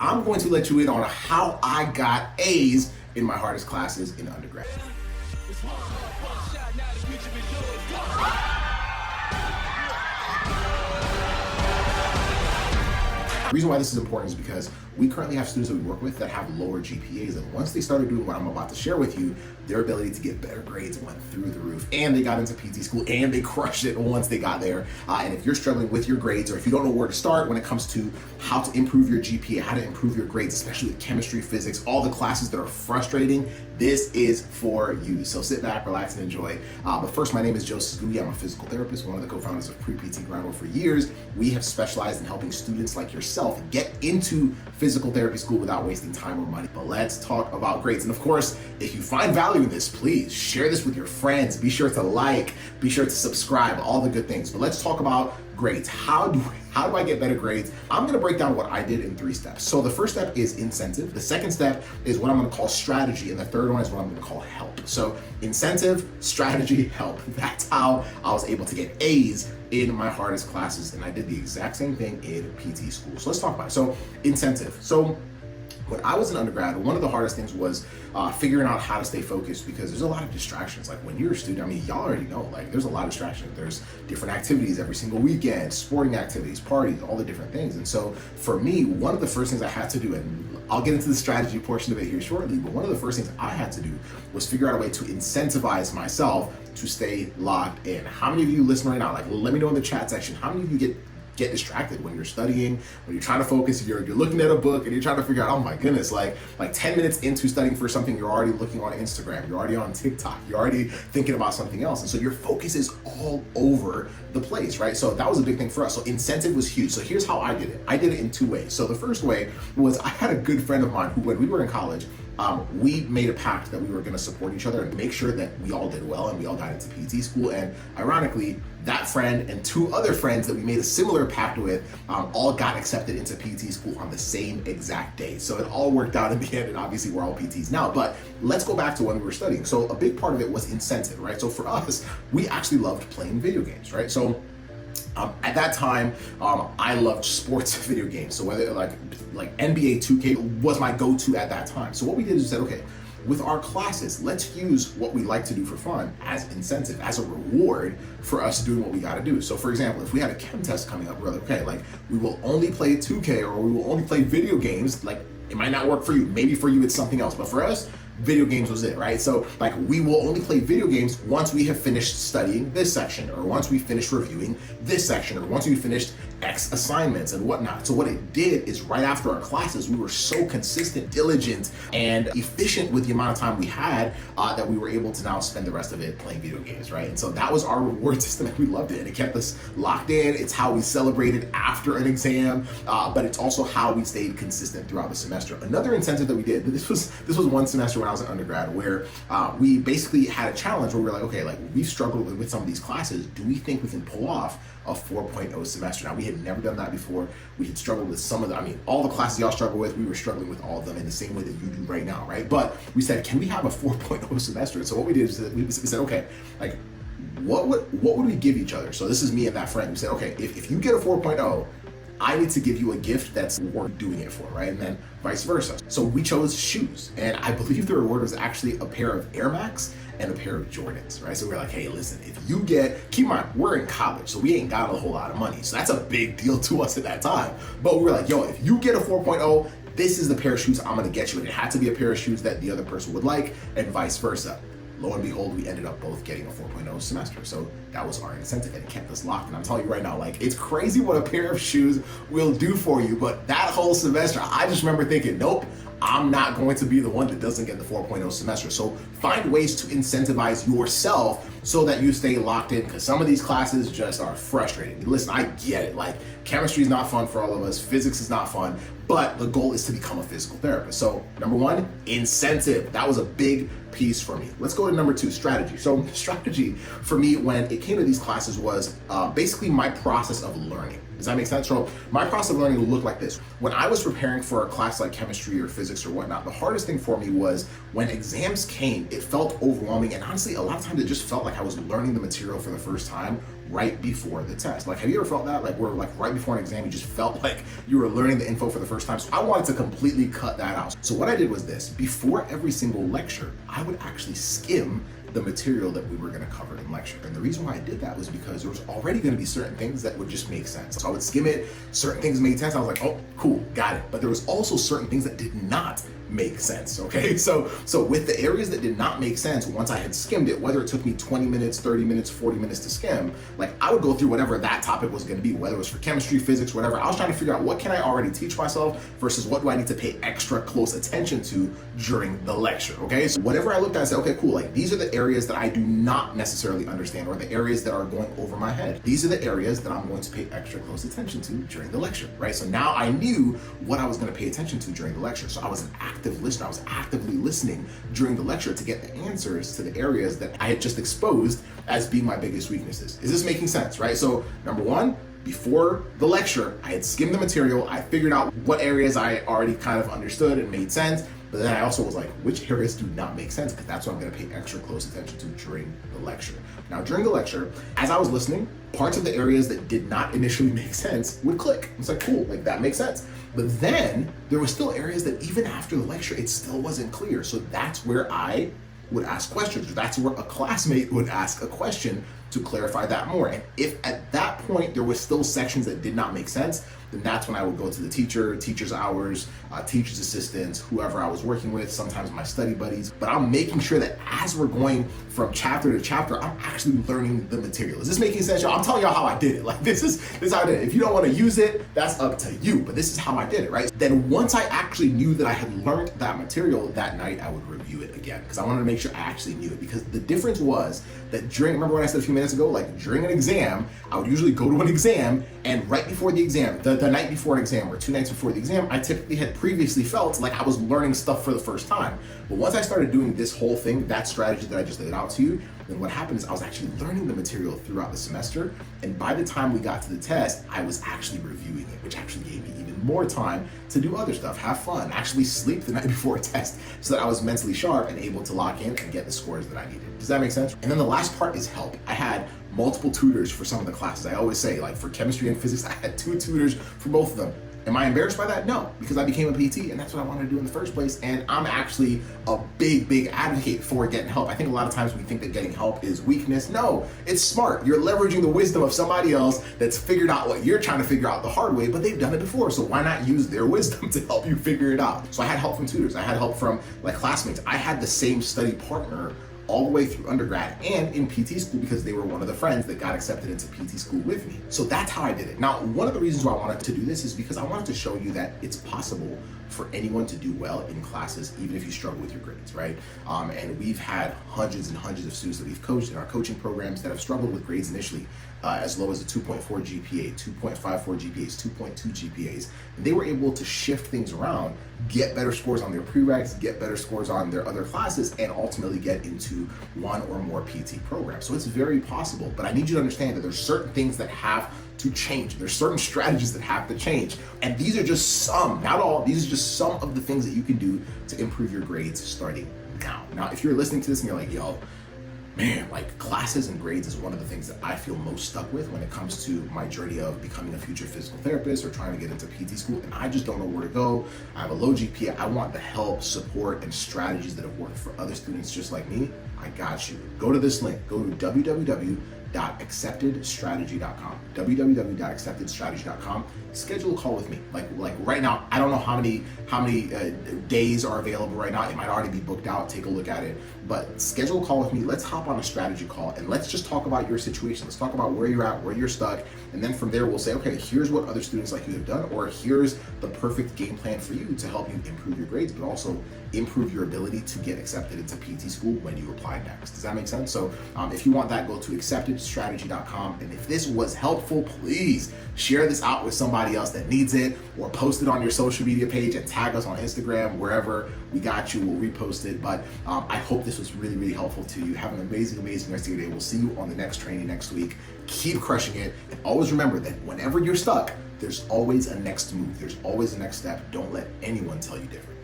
I'm going to let you in on how I got A's in my hardest classes in undergrad. The reason why this is important is because we currently have students that we work with that have lower GPAs, and once they started doing what I'm about to share with you, their ability to get better grades went through the roof, and they got into PT school and they crushed it once they got there. And if you're struggling with your grades, or if you don't know where to start when it comes to how to improve your GPA, how to improve your grades, especially with chemistry, physics, all the classes that are frustrating, this is for you. So sit back, relax, and enjoy. But first, my name is Joseph Goudy. I'm a physical therapist, one of the co-founders of Pre-PT Groundwork. For years, we have specialized in helping students like yourself get into physical therapy school without wasting time or money. But let's talk about grades. And of course, if you find value in this, please share this with your friends. Be sure to like, be sure to subscribe, all the good things. But let's talk about grades. How do I get better grades? I'm gonna break down what I did in 3 steps. So the first step is incentive. The second step is what I'm gonna call strategy. And the third one is what I'm gonna call help. So incentive, strategy, help. That's how I was able to get A's in my hardest classes. And I did the exact same thing in PT school. So let's talk about it. So incentive. So when I was an undergrad, one of the hardest things was figuring out how to stay focused, because there's a lot of distractions. Like when you're a student, I mean, y'all already know, like there's a lot of distractions. There's different activities every single weekend, sporting activities, parties, all the different things. And so for me, one of the first things I had to do, and I'll get into the strategy portion of it here shortly, but one of the first things I had to do was figure out a way to incentivize myself to stay locked in. How many of you listen right now? Like, let me know in the chat section, how many of you get distracted when you're studying, when you're trying to focus, you're looking at a book and you're trying to figure out, oh my goodness, like 10 minutes into studying for something, you're already looking on Instagram, you're already on TikTok, you're already thinking about something else. And so your focus is all over the place, right? So that was a big thing for us. So incentive was huge. So here's how I did it. I did it in 2 ways. So the first way was, I had a good friend of mine who, when we were in college, we made a pact that we were going to support each other and make sure that we all did well and we all got into PT school. And ironically, that friend and 2 other friends that we made a similar pact with all got accepted into PT school on the same exact day. So it all worked out in the end, and obviously we're all PTs now. But let's go back to when we were studying. So a big part of it was incentive, right? So for us, we actually loved playing video games, right? So at that time, I loved sports video games. So whether like NBA 2K was my go-to at that time. So what we did is we said, okay, with our classes, let's use what we like to do for fun as incentive, as a reward for us doing what we got to do. So for example, if we had a chem test coming up, we're like, okay, like we will only play 2K, or we will only play video games. Like, it might not work for you. Maybe for you it's something else, but for us, video games was it, right? So like, we will only play video games once we have finished studying this section, or once we finish reviewing this section, or once we finished X assignments and whatnot. So what it did is, right after our classes, we were so consistent, diligent, and efficient with the amount of time we had that we were able to now spend the rest of it playing video games, right? And so that was our reward system, and we loved it, and it kept us locked in. It's how we celebrated after an exam, but it's also how we stayed consistent throughout the semester. Another incentive that we did, this was one semester when I was an undergrad, where we basically had a challenge where we were like, okay, like we've struggled with some of these classes. Do we think we can pull off a 4.0 semester? Now, we had never done that before. We had struggled with some of the, I mean, all the classes y'all struggle with, we were struggling with all of them in the same way that you do right now, right? But we said, can we have a 4.0 semester? And so what we did is we said, okay, like what would we give each other? So this is me and that friend. We said, okay, if you get a 4.0, I need to give you a gift that's worth doing it for, right? And then vice versa. So we chose shoes, and I believe the reward was actually a pair of Air Max and a pair of Jordans, right? So we're like, hey, listen, if you get, keep in mind, we're in college, so we ain't got a whole lot of money. So that's a big deal to us at that time. But we're like, yo, if you get a 4.0, this is the pair of shoes I'm gonna get you. And it had to be a pair of shoes that the other person would like, and vice versa. Lo and behold, we ended up both getting a 4.0 semester. So that was our incentive, and it kept us locked. And I'm telling you right now, like, it's crazy what a pair of shoes will do for you. But that whole semester, I just remember thinking, nope, I'm not going to be the one that doesn't get the 4.0 semester. So find ways to incentivize yourself so that you stay locked in, because some of these classes just are frustrating. Listen, I get it. Like, chemistry is not fun for all of us. Physics is not fun, but the goal is to become a physical therapist. So number 1, incentive. That was a big piece for me. Let's go to number 2, strategy. So strategy for me when it came to these classes was basically my process of learning. Does that make sense? So my process of learning would look like this. When I was preparing for a class like chemistry or physics or whatnot, the hardest thing for me was when exams came, it felt overwhelming. And honestly, a lot of times it just felt like I was learning the material for the first time right before the test. Like, have you ever felt that? Like, where like right before an exam, you just felt like you were learning the info for the first time. So I wanted to completely cut that out. So what I did was this: before every single lecture, I would actually skim the material that we were going to cover in lecture. And the reason why I did that was because there was already going to be certain things that would just make sense. So I would skim it, certain things made sense. I was like, oh, cool, got it. But there was also certain things that did not make sense, okay? So with the areas that did not make sense, once I had skimmed it, whether it took me 20 minutes, 30 minutes, 40 minutes to skim, like I would go through whatever that topic was gonna be, whether it was for chemistry, physics, whatever. I was trying to figure out what can I already teach myself versus what do I need to pay extra close attention to during the lecture, okay? So whatever I looked at, I said, okay, cool, like these are the areas that I do not necessarily understand, or the areas that are going over my head. These are the areas that I'm going to pay extra close attention to during the lecture, right? So now I knew what I was gonna pay attention to during the lecture. So I was an active listener. I was actively listening during the lecture to get the answers to the areas that I had just exposed as being my biggest weaknesses. Is this making sense, right? So number one, before the lecture, I had skimmed the material. I figured out what areas I already kind of understood and made sense. But then I also was like, which areas do not make sense? Because that's what I'm going to pay extra close attention to during the lecture. Now, during the lecture, as I was listening, parts of the areas that did not initially make sense would click. It's like, cool, like that makes sense. But then there were still areas that even after the lecture, it still wasn't clear. So that's where I would ask questions. That's where a classmate would ask a question to clarify that more. And if at that point there was still sections that did not make sense, then that's when I would go to the teacher, teacher's hours, teacher's assistants, whoever I was working with, sometimes my study buddies. But I'm making sure that as we're going from chapter to chapter, I'm actually learning the material. Is this making sense, y'all? I'm telling y'all how I did it. Like this is how I did it. If you don't want to use it, that's up to you. But this is how I did it, right? Then once I actually knew that I had learned that material that night, I would review it again because I wanted to make sure I actually knew it. Because the difference was that remember what I said a few minutes ago, like during an exam, I would usually go to an exam and right before the exam, the night before an exam or 2 nights before the exam, I typically had previously felt like I was learning stuff for the first time. But once I started doing this whole thing, that strategy that I just laid out to you, then what happened is I was actually learning the material throughout the semester. And by the time we got to the test, I was actually reviewing it, which actually gave me even more time to do other stuff, have fun, actually sleep the night before a test so that I was mentally sharp and able to lock in and get the scores that I needed. Does that make sense? And then the last part is help. I had multiple tutors for some of the classes. I always say, like for chemistry and physics, I had 2 tutors for both of them. Am I embarrassed by that? No, because I became a PT and that's what I wanted to do in the first place. And I'm actually a big advocate for getting help. I think a lot of times we think that getting help is weakness. No, it's smart. You're leveraging the wisdom of somebody else that's figured out what you're trying to figure out the hard way, but they've done it before. So why not use their wisdom to help you figure it out? So I had help from tutors. I had help from like classmates. I had the same study partner all the way through undergrad and in PT school because they were one of the friends that got accepted into PT school with me. So that's how I did it. Now, one of the reasons why I wanted to do this is because I wanted to show you that it's possible for anyone to do well in classes, even if you struggle with your grades, right? And we've had hundreds and hundreds of students that we've coached in our coaching programs that have struggled with grades initially, as low as a 2.4 GPA, 2.54 GPAs, 2.2 GPAs. And they were able to shift things around, get better scores on their prereqs, get better scores on their other classes, and ultimately get into one or more PT programs. So it's very possible, but I need you to understand that there's certain things that have to change. There's certain strategies that have to change. And these are just some, not all, these are just some of the things that you can do to improve your grades starting now. Now, if you're listening to this and you're like, yo, man, like classes and grades is one of the things that I feel most stuck with when it comes to my journey of becoming a future physical therapist or trying to get into PT school, and I just don't know where to go. I have a low GPA. I want the help, support, and strategies that have worked for other students just like me. I got you. Go to this link. Go to www.acceptedstrategy.com. www.acceptedstrategy.com. Schedule a call with me. Like right now, I don't know how many days are available right now. It might already be booked out. Take a look at it. But schedule a call with me. Let's hop on a strategy call and let's just talk about your situation. Let's talk about where you're at, where you're stuck. And then from there, we'll say, okay, here's what other students like you have done, or here's the perfect game plan for you to help you improve your grades, but also improve your ability to get accepted into PT school when you apply next. Does that make sense? So if you want that, go to acceptedstrategy.com. And if this was helpful, please share this out with somebody else that needs it, or post it on your social media page and tag us on Instagram, wherever. We got you, we'll repost it. But I hope this was really helpful to you. Have an amazing rest of your day. We'll see you on the next training next week. Keep crushing it. And always remember that whenever you're stuck, there's always a next move. There's always a next step. Don't let anyone tell you different.